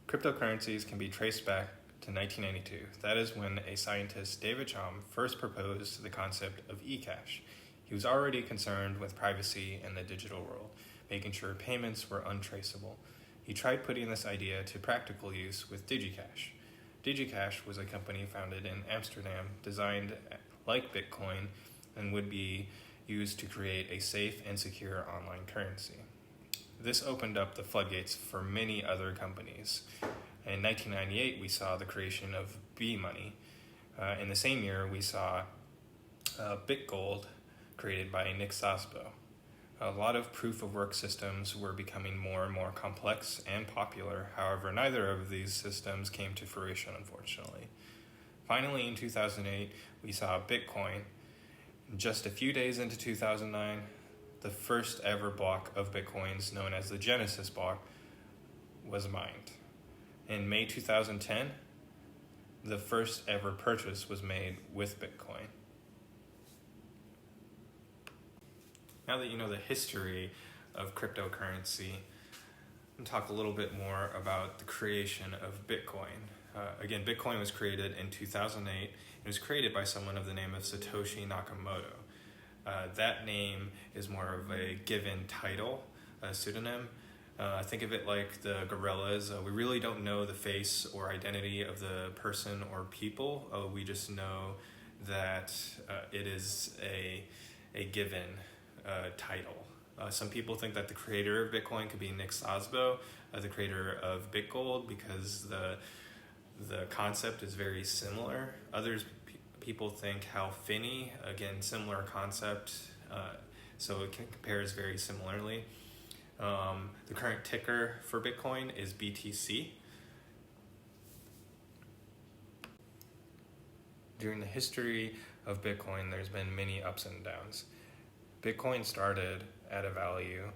Cryptocurrencies can be traced back to 1992. That is when a scientist, David Chaum, first proposed the concept of eCash. He was already concerned with privacy in the digital world, making sure payments were untraceable. He tried putting this idea to practical use with DigiCash. DigiCash was a company founded in Amsterdam, designed like Bitcoin, and would be used to create a safe and secure online currency. This opened up the floodgates for many other companies. In 1998, we saw the creation of B-Money. In the same year, we saw BitGold, created by Nick Szabo. A lot of proof-of-work systems were becoming more and more complex and popular. However, neither of these systems came to fruition, unfortunately. Finally, in 2008, we saw Bitcoin. Just a few days into 2009, the first ever block of Bitcoins, known as the Genesis block, was mined. In May 2010, the first ever purchase was made with Bitcoin. Now that you know the history of cryptocurrency, I'm going to talk a little bit more about the creation of Bitcoin. Again, Bitcoin was created in 2008. It was created by someone of the name of Satoshi Nakamoto. That name is more of a given title, a pseudonym. Think of it like the gorillas. We really don't know the face or identity of the person or people. We just know that it is a given title. Some people think that the creator of Bitcoin could be Nick Szabo, the creator of BitGold, because the concept is very similar. People think Hal Finney, again, similar concept, so it compares very similarly. The current ticker for Bitcoin is BTC. During the history of Bitcoin, there's been many ups and downs. Bitcoin started at a value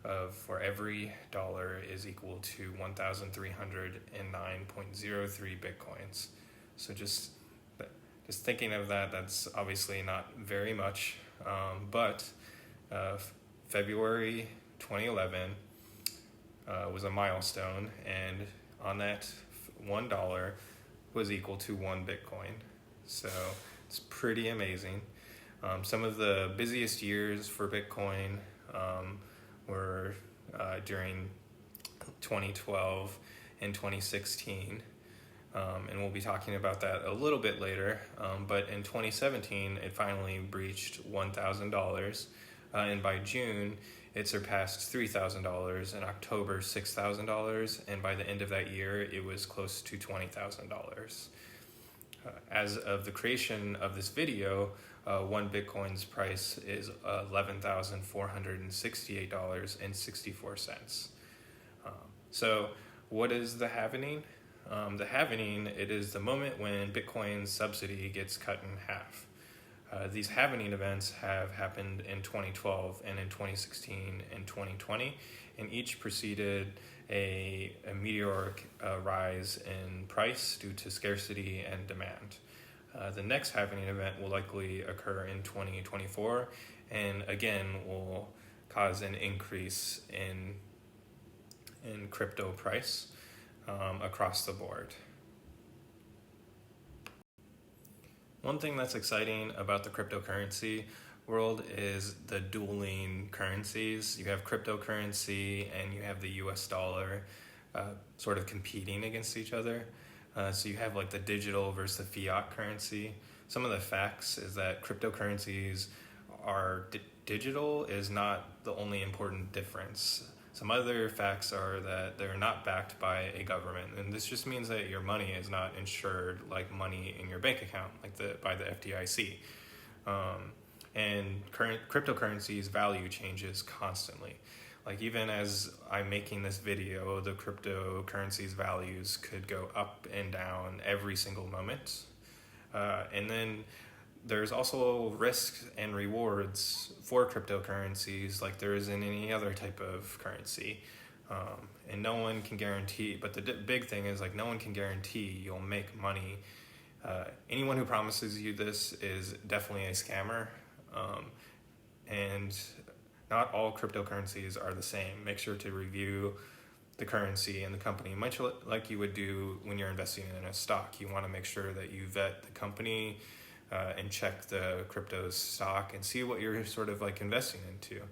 of, for every dollar is equal to 1,309.03 Bitcoins. So just thinking of that, that's obviously not very much, but February 2011 was a milestone, and on that $1 was equal to 1 Bitcoin. So it's pretty amazing. Some of the busiest years for Bitcoin were during 2012 and 2016. And we'll be talking about that a little bit later. But in 2017, it finally breached $1,000. And by June, it surpassed $3,000. In October, $6,000. And by the end of that year, it was close to $20,000. As of the creation of this video, 1 Bitcoin's price is $11,468.64. So what is the halvening? The halvening, it is the moment when Bitcoin's subsidy gets cut in half. These halvening events have happened in 2012 and in 2016 and 2020, and each preceded a meteoric rise in price due to scarcity and demand. The next halvening event will likely occur in 2024, and again will cause an increase in crypto price across the board. One thing that's exciting about the cryptocurrency world is the dueling currencies. You have cryptocurrency and you have the US dollar sort of competing against each other. So you have like the digital versus the fiat currency. Some of the facts is that cryptocurrencies are digital is not the only important difference. Some other facts are that they're not backed by a government, and this just means that your money is not insured like money in your bank account, like by the FDIC. And current cryptocurrencies value changes constantly. Like even as I'm making this video, the cryptocurrencies values could go up and down every single moment. And then there's also risks and rewards for cryptocurrencies like there is in any other type of currency. And no one can guarantee, but the big thing is like no one can guarantee you'll make money. Anyone who promises you this is definitely a scammer. And not all cryptocurrencies are the same. Make sure to review the currency and the company, much like you would do when you're investing in a stock. You want to make sure that you vet the company and check the crypto's stock and see what you're sort of like investing into.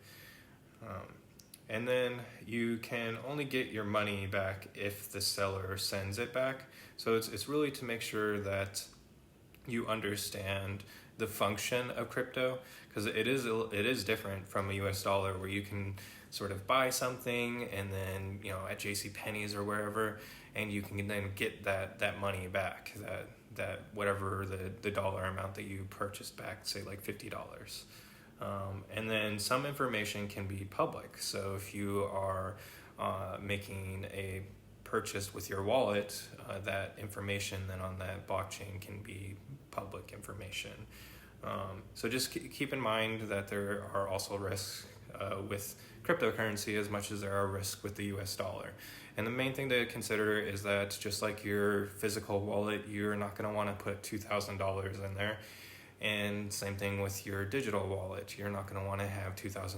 And then you can only get your money back if the seller sends it back. So it's really to make sure that you understand the function of crypto, because it is different from a US dollar, where you can sort of buy something and then, at JCPenney's or wherever, and you can then get that money back, that whatever the dollar amount that you purchased back, say like $50. And then some information can be public. So if you are making a purchase with your wallet, that information then on that blockchain can be public information. So just keep in mind that there are also risks with cryptocurrency as much as there are risks with the US dollar. And the main thing to consider is that just like your physical wallet, you're not going to want to put $2,000 in there. And same thing with your digital wallet. You're not going to want to have $2,000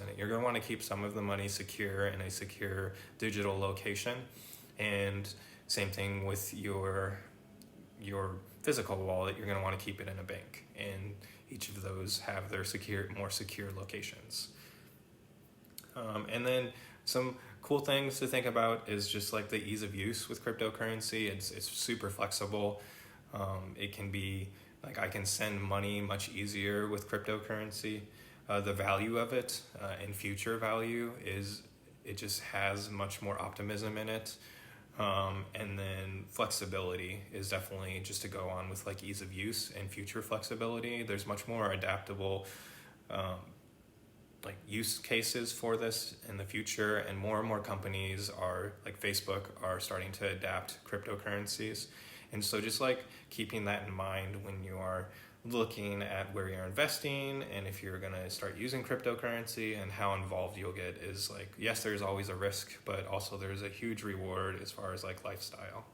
in it. You're going to want to keep some of the money secure in a secure digital location. And same thing with your physical wallet. You're going to want to keep it in a bank. And each of those have their more secure locations. And then some cool things to think about is just like the ease of use with cryptocurrency. It's super flexible. It can be like I can send money much easier with cryptocurrency. The value of it and future value is it just has much more optimism in it. And then flexibility is definitely just to go on with like ease of use and future flexibility. There's much more adaptable like use cases for this in the future, and more companies are like Facebook are starting to adapt cryptocurrencies. And so just like keeping that in mind when you are looking at where you're investing and if you're going to start using cryptocurrency and how involved you'll get is like, yes, there's always a risk, but also there's a huge reward as far as like lifestyle.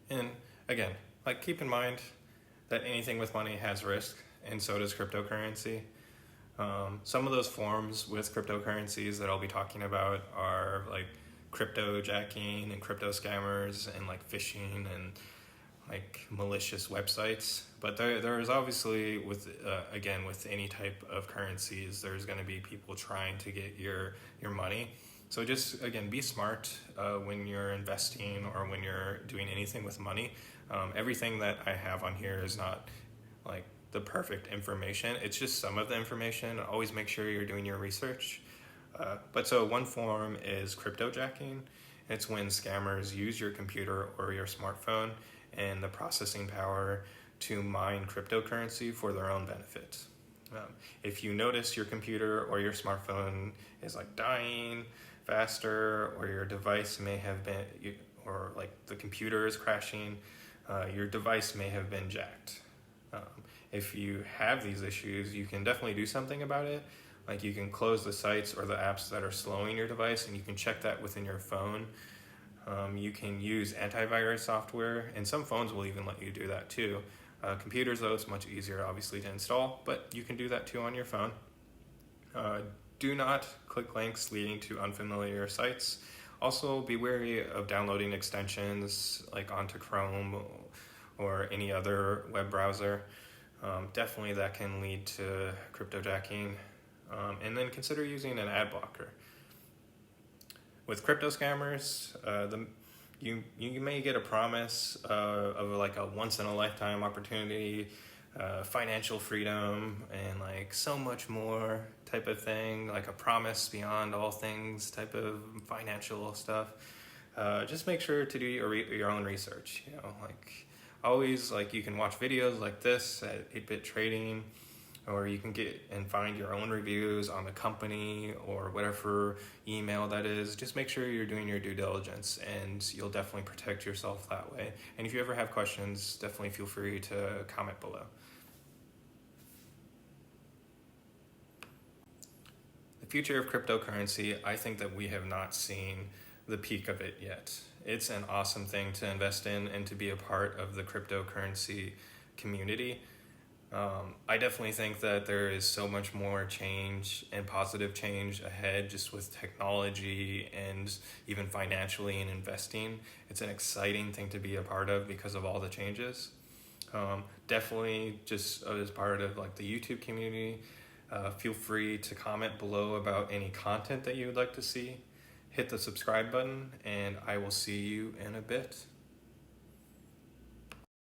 And again, like keep in mind that anything with money has risk, and so does cryptocurrency. Some of those forms with cryptocurrencies that I'll be talking about are like crypto jacking and crypto scammers and like phishing and like malicious websites. But there is obviously with any type of currencies, there's going to be people trying to get your money. So just again, be smart when you're investing or when you're doing anything with money. Everything that I have on here is not like the perfect information. It's just some of the information. Always make sure you're doing your research. But so one form is cryptojacking. It's when scammers use your computer or your smartphone and the processing power to mine cryptocurrency for their own benefit. If you notice your computer or your smartphone is like dying faster, or your device may have been, or like the computer is crashing, your device may have been jacked. If you have these issues, you can definitely do something about it. Like you can close the sites or the apps that are slowing your device, and you can check that within your phone. You can use antivirus software, and some phones will even let you do that too. Computers, though, it's much easier, obviously, to install, but you can do that too on your phone. Do not click links leading to unfamiliar sites. Also, be wary of downloading extensions like onto Chrome or any other web browser. Definitely that can lead to cryptojacking. And then consider using an ad blocker. With crypto scammers, you may get a promise of like a once-in-a-lifetime opportunity, financial freedom, and like so much more type of thing, like a promise beyond all things type of financial stuff. Just make sure to do your own research. Like always, like you can watch videos like this at 8-Bit Trading, or you can get and find your own reviews on the company or whatever email that is. Just make sure you're doing your due diligence, and you'll definitely protect yourself that way. And if you ever have questions, definitely feel free to comment below. The future of cryptocurrency, I think that we have not seen the peak of it yet. It's an awesome thing to invest in and to be a part of the cryptocurrency community. I definitely think that there is so much more change and positive change ahead just with technology and even financially and investing. It's an exciting thing to be a part of because of all the changes. Definitely just as part of like the YouTube community, feel free to comment below about any content that you would like to see. Hit the subscribe button and I will see you in a bit.